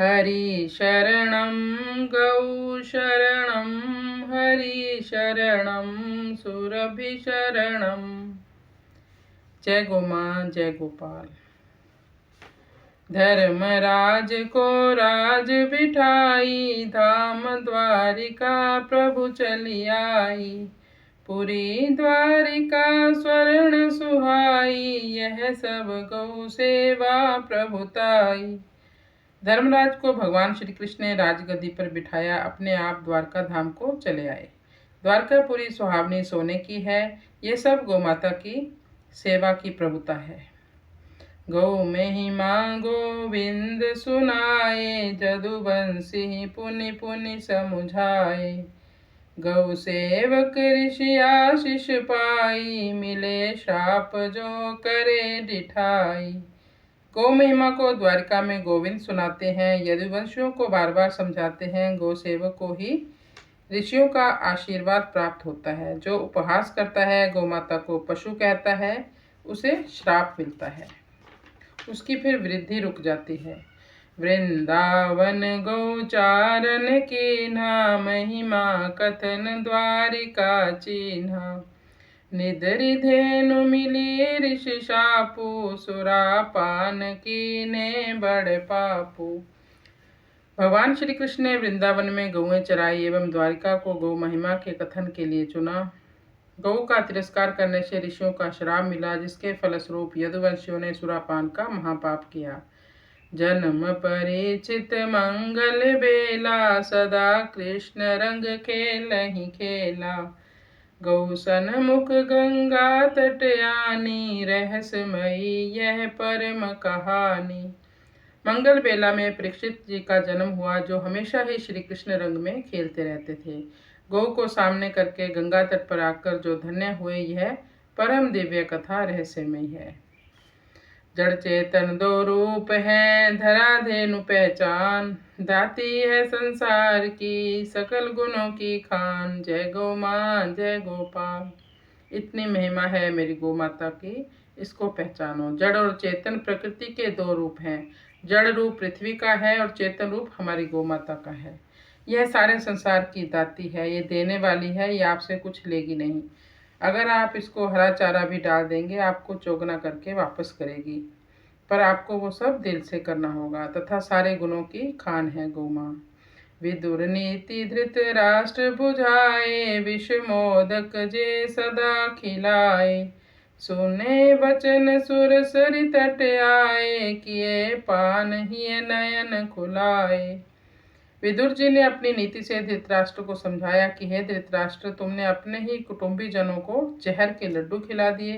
हरि शरणं गौ शरणं हरि शरणं सुरभि शरणं। जय गौ माँ, जय गोपाल। धर्मराज को राज बिठाई, धाम द्वारिका प्रभु चली आई। पुरी द्वारिका स्वर्ण सुहाई, यह सब गौ सेवा प्रभुताई। धर्मराज को भगवान श्री कृष्ण ने राजगद्दी पर बिठाया, अपने आप द्वारका धाम को चले आए। द्वारकापुरी सुहावनी सोने की है, ये सब गौ माता की सेवा की प्रभुता है। गौ महिमा गोविंद सुनाए, जदुवंशी पुनि पुनि समुझाए। गौ सेवक ऋषि आशीष पाई, मिले श्राप जो करे डिठाई। गौ महिमा को द्वारिका में गोविंद सुनाते हैं, यदुवंशियों को बार बार समझाते हैं। गौ सेवक को ही ऋषियों का आशीर्वाद प्राप्त होता है। जो उपहास करता है, गौ माता को पशु कहता है, उसे श्राप मिलता है, उसकी फिर वृद्धि रुक जाती है। वृंदावन गौचारण कीन्हा, महिमा कथन द्वारिका चिन्हा। निधरि धेनु मिली ऋषि शापू, सुरा पान कीने बड़ पापू। भगवान श्री कृष्ण ने वृंदावन में गौएं चराई एवं द्वारिका को गौ महिमा के कथन के लिए चुना। गौ का तिरस्कार करने से ऋषियों का श्राप मिला, जिसके फलस्वरूप यदुवंशियों ने सुरापान का महापाप किया। जन्म परिचित मंगल बेला, सदा कृष्ण रंग खेलहि खेला। गौ सन्मुख गंगा तट आनी, रहस्यमयी यह परम कहानी। मंगल बेला में परीक्षित जी का जन्म हुआ, जो हमेशा ही श्री कृष्ण रंग में खेलते रहते थे। गौ को सामने करके गंगा तट पर आकर जो धन्य हुए, यह परम दिव्य कथा रहस्यमय है। जड़ चेतन दो रूप है, धरा धेनु पहचान। दाती है संसार की, सकल गुणों की खान। जय गौ माँ, जय गोपाल। इतनी महिमा है मेरी गौ माता की, इसको पहचानो। जड़ और चेतन प्रकृति के दो रूप हैं। जड़ रूप पृथ्वी का है और चेतन रूप हमारी गौ माता का है। यह सारे संसार की दाती है, ये देने वाली है, ये आपसे कुछ लेगी नहीं। अगर आप इसको हरा चारा भी डाल देंगे, आपको चौगना करके वापस करेगी, पर आपको वो सब दिल से करना होगा। तथा सारे गुणों की खान है गौ माँ। विदुर नीति धृत राष्ट्र बुझाए, विष मोदक जे सदा खिलाए। सुने वचन सुर सरि तट आए, किए पान ही नयन खुलाए। विदुर जी ने अपनी नीति से धृतराष्ट्र को समझाया कि हे धृतराष्ट्र, तुमने अपने ही कुटुंबी जनों को जहर के लड्डू खिला दिए।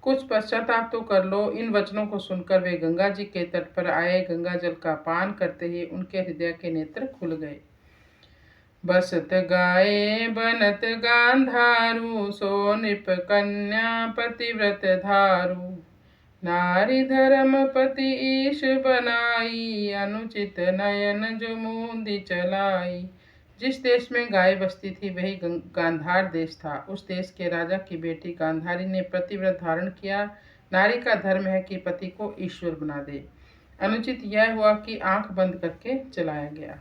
कुछ पश्चाताप तो कर लो। इन वचनों को सुनकर वे गंगा जी के तट पर आए। गंगा जल का पान करते ही उनके हृदय के नेत्र खुल गए। बसत गाये बनत गांधारू, सो नृप कन्या पतिव्रत धारू। नारी धर्म पति ईश बनाई, अनुचित नयन जो मूंदी चलाई। जिस देश में गाय बसती थी वही गांधार देश था। उस देश के राजा की बेटी गांधारी ने प्रतिव्रत धारण किया। नारी का धर्म है कि पति को ईश्वर बना दे। अनुचित यह हुआ कि आंख बंद करके चलाया गया।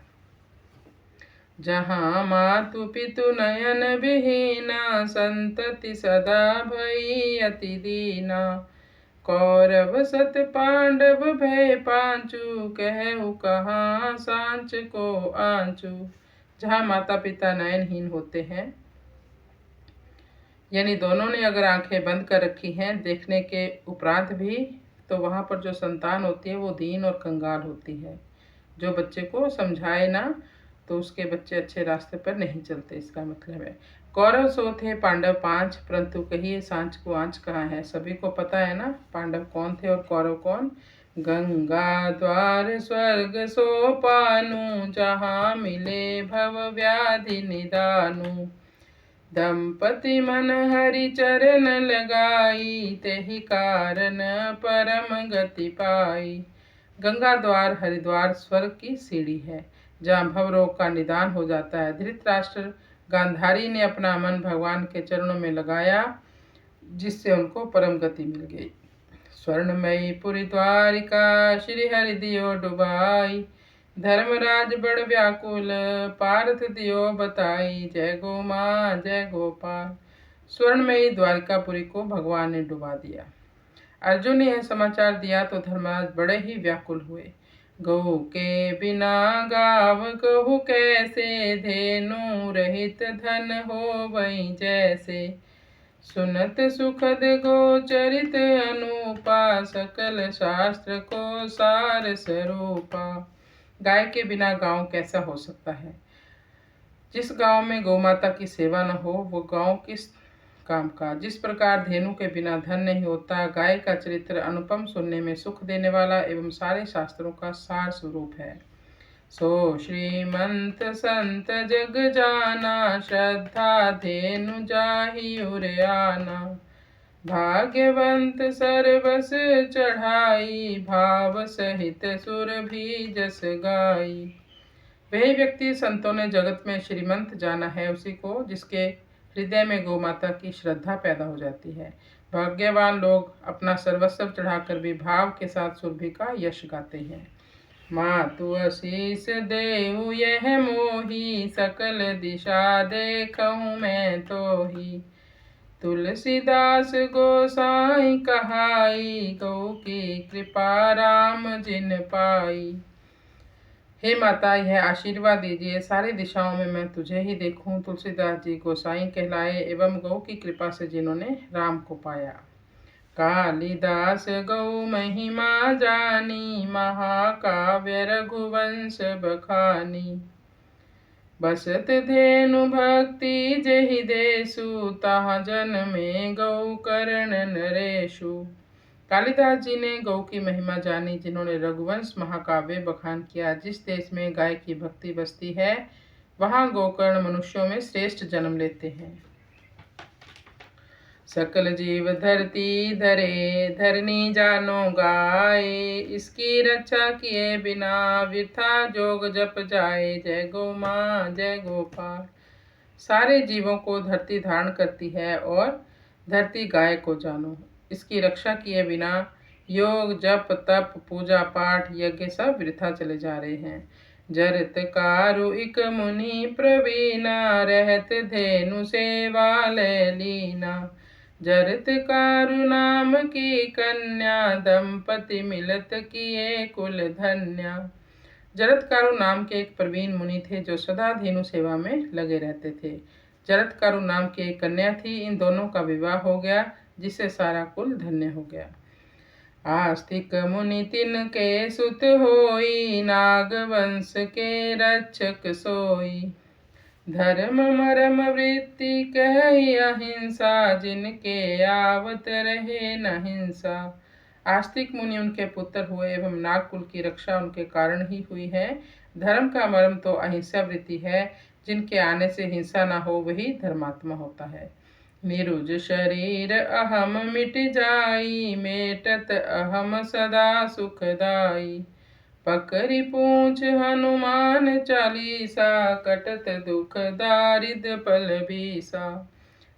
जहाँ मातु पितु नयन विहीना, संतति सदा भई अति दीना। कौरव सत पांडव भय पांचु, कहु कहाँ सांच को आंचू। जहाँ माता पिता नयनहीन होते हैं, यानी दोनों ने अगर आंखें बंद कर रखी हैं देखने के उपरांत भी, तो वहाँ पर जो संतान होती है वो दीन और कंगाल होती है। जो बच्चे को समझाए ना, तो उसके बच्चे अच्छे रास्ते पर नहीं चलते, इसका मतलब है। कौरव 100 थे, पांडव 5, परंतु कहिए सांच को आंच कहाँ है। सभी को पता है ना पांडव कौन थे और कौरव कौन। गंगा द्वार स्वर्ग सोपानु, जहाँ मिले भव व्याधि निदानु। दंपति मन हरि चरण लगाई, तेहि कारण परम गति पाई। गंगा द्वार हरिद्वार स्वर्ग की सीढ़ी है, जहाँ भवरोग का निदान हो जाता है। धृतराष्ट्र गांधारी ने अपना मन भगवान के चरणों में लगाया, जिससे उनको परम गति मिल गई। स्वर्णमयी पुरी द्वारिका, श्री हरि दियो डुबाई। धर्मराज बड़ व्याकुल पार्थ दियो बताई, जय गो माँ जय गोपाल। स्वर्णमयी द्वारिकापुरी को भगवान ने डुबा दिया। अर्जुन ने यह समाचार दिया तो धर्मराज बड़े ही व्याकुल हुए। गौ के बिना गाव कहु कैसे, धेनु रहित धन हो वही जैसे। सुनत सुखद गोचरित अनुपा, सकल शास्त्र को सार स्वरूपा। गाय के बिना गांव कैसा हो सकता है? जिस गांव में गौ माता की सेवा न हो वो गांव किस काम का। जिस प्रकार धेनु के बिना धन नहीं होता, गाय का चरित्र अनुपम, सुनने में सुख देने वाला एवं सारे शास्त्रों का सार स्वरूप है। सो श्रीमंत संत जग जाना, श्रद्धा धेनु जाहि उर आना। भाग्यवंत सरबस चढ़ाई, भाव सहित सुर भी जस गाई। वही व्यक्ति संतों ने जगत में श्रीमंत जाना है उसी को जिसके हृदय में गौ माता की श्रद्धा पैदा हो जाती है। भाग्यवान लोग अपना सर्वस्व चढ़ाकर भी भाव के साथ सुरभि का यश गाते हैं। मातु आशीष देहु यह मोही, सकल दिशा देखूं मैं तो ही। तुलसीदास गोसाई कहाई, गौ की कृपा राम जिन पाई। हे माता, यह आशीर्वाद दीजिए, सारी दिशाओं में मैं तुझे ही देखूं। तुलसीदास जी गोसाई कहलाए एवं गौ की कृपा से जिन्होंने राम को पाया। कालिदास गौ महिमा जानी, महाकाव्य रघुवंश बखानी। बसत धेनु भक्ति जहि देसु, ताह जन्मे गौ कर्ण नरेशु। कालिदास जी ने गौ की महिमा जानी जिन्होंने रघुवंश महाकाव्य बखान किया। जिस देश में गाय की भक्ति बसती है वहां गोकर्ण मनुष्यों में श्रेष्ठ जन्म लेते हैं। सकल जीव धरती धरे, धरनी जानो गाय। इसकी रक्षा किए बिना वृथा जोग जप जाए, जय गो माँ जय गोपाल। सारे जीवों को धरती धारण करती है और धरती गाय को जानो। इसकी रक्षा किए बिना योग जप तप पूजा पाठ यज्ञ सब वृथा चले जा रहे हैं। जरत कारुइक मुनि प्रवीणा, रहत धेनु सेवा ले लीना। जरत कारु नाम की कन्या, दंपति मिलत किए कुल धन्या। जरत्कारु नाम के एक प्रवीण मुनि थे जो सदा धेनु सेवा में लगे रहते थे। जरत्कारु नाम की एक कन्या थी। इन दोनों का विवाह हो गया जिससे सारा कुल धन्य हो गया। आस्तिक मुनि तिन के सुत होई, नाग वंश के रक्षक सोई। धर्म मरम वृत्ति कही अहिंसा, जिनके आवत रहे न हिंसा। आस्तिक मुनि उनके पुत्र हुए एवं नागकुल की रक्षा उनके कारण ही हुई है। धर्म का मर्म तो अहिंसा वृत्ति है, जिनके आने से हिंसा न हो वही धर्मात्मा होता है। निरुज शरीर अहम मिट जाई, मेटत अहम सदा सुखदाई। पकड़ी पूछ हनुमान चालीसा, कटत दुख दारिद पल भीसा।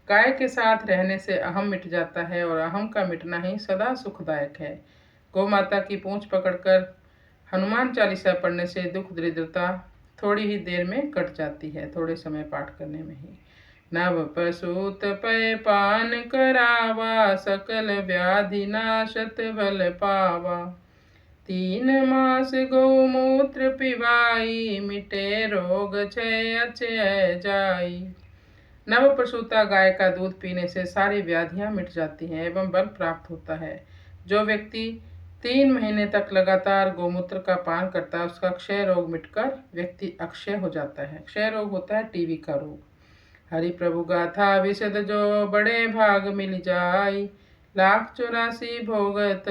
गाय के साथ रहने से अहम मिट जाता है और अहम का मिटना ही सदा सुखदायक है। गौ माता की पूंछ पकड़कर हनुमान चालीसा पढ़ने से दुख दरिद्रता थोड़ी ही देर में कट जाती है, थोड़े समय पाठ करने में ही। नव पसूत पय पान करावा, सकल व्याधि नाशत बल पावा। 3 मास गौमूत्र पिवाई, मिटे रोग क्षय अक्षय जाई। नव प्रसूता गाय का दूध पीने से सारी व्याधियां मिट जाती हैं एवं बल प्राप्त होता है। जो व्यक्ति 3 महीने तक लगातार गौमूत्र का पान करता है उसका क्षय रोग मिटकर व्यक्ति अक्षय हो जाता है। क्षय रोग होता है टीबी का रोग। हरि प्रभु गाथा विशद जो बड़े भाग मिल जाई, 1,84 भोगत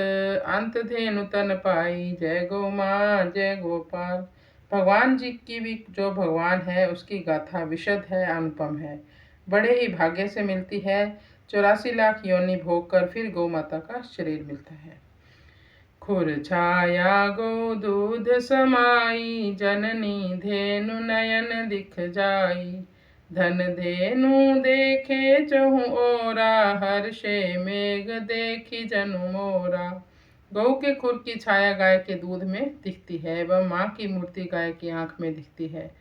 अंत धेनु तन पाई। जय गौ माँ जय गोपाल। भगवान जी की भी जो भगवान है उसकी गाथा विशद है, अनुपम है, बड़े ही भाग्य से मिलती है। 84 लाख योनि भोग कर फिर गौ माता का शरीर मिलता है। खुर छाया गो दूध समाई, जननी धेनु नयन दिख जाई। धन धेनु देखे चहु ओरा, हर्षे मेघ देखी जनु मोरा। गऊ के खुर की छाया गाय के दूध में दिखती है एवं माँ की मूर्ति गाय की आंख में दिखती है।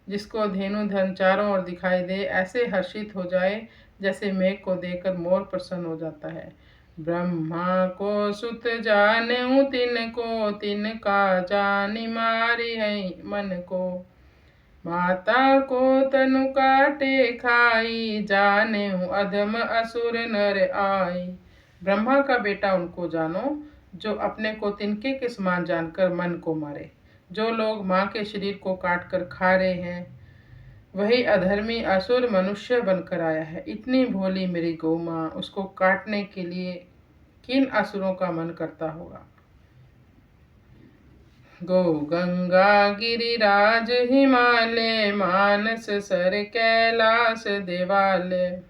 जिसको धेनु धन चारों ओर दिखाई दे, ऐसे हर्षित हो जाए जैसे मेघ को देखकर मोर प्रसन्न हो जाता है। ब्रह्मा को सुत जाने तिनको, तिनका जानी मारी है मन को। माता को तनु काटे खाई, जाने अधम असुर नर आई। ब्रह्मा का बेटा उनको जानो, जो अपने को तिनके के समान जानकर मन को मारे। जो लोग माँ के शरीर को काट कर खा रहे हैं, वही अधर्मी असुर मनुष्य बनकर आया है। इतनी भोली मेरी गौ माँ, उसको काटने के लिए किन असुरों का मन करता होगा। गो गंगा गिरिराज हिमालय, मानस सर कैलाश देवालय।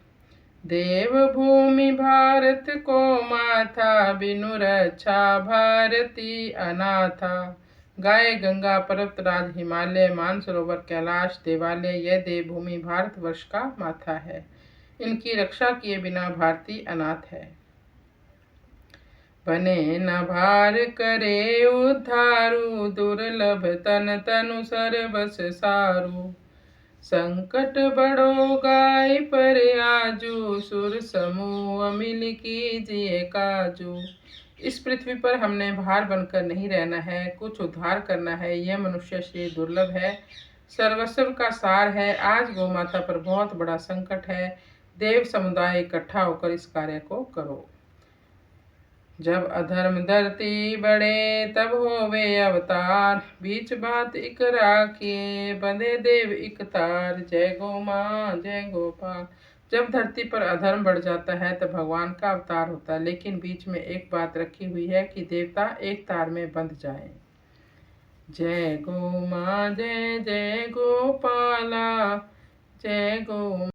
देव भूमि भारत को माथा, बिनु रक्षा भारती अनाथा। गाय गंगा, पर्वतराज हिमालय, मानसरोवर कैलाश देवालय, यह देवभूमि भारतवर्ष का माथा है। इनकी रक्षा किए बिना भारती अनाथ है। बने न भार करे उद्धारू, दुर्लभ तन तनु सर्वस सारू। संकट बड़ो गाय पर आजू, सुर समूह मिल कीजिए काजू। इस पृथ्वी पर हमने भार बनकर नहीं रहना है, कुछ उद्धार करना है। यह मनुष्य शरीर दुर्लभ है, सर्वस्व का सार है। आज गौ माता पर बहुत बड़ा संकट है। देव समुदाय इकट्ठा होकर इस कार्य को करो। जब अधर्म धरती बढ़े, तब होवे अवतार। बीच बात इक राखिए, बंधे देव इक तार। जय गौ माँ जय गोपाल। जब धरती पर अधर्म बढ़ जाता है तब भगवान का अवतार होता है, लेकिन बीच में एक बात रखी हुई है कि देवता एक तार में बंध जाएं। जय गौ माँ जय जय गोपाला, जय गौ।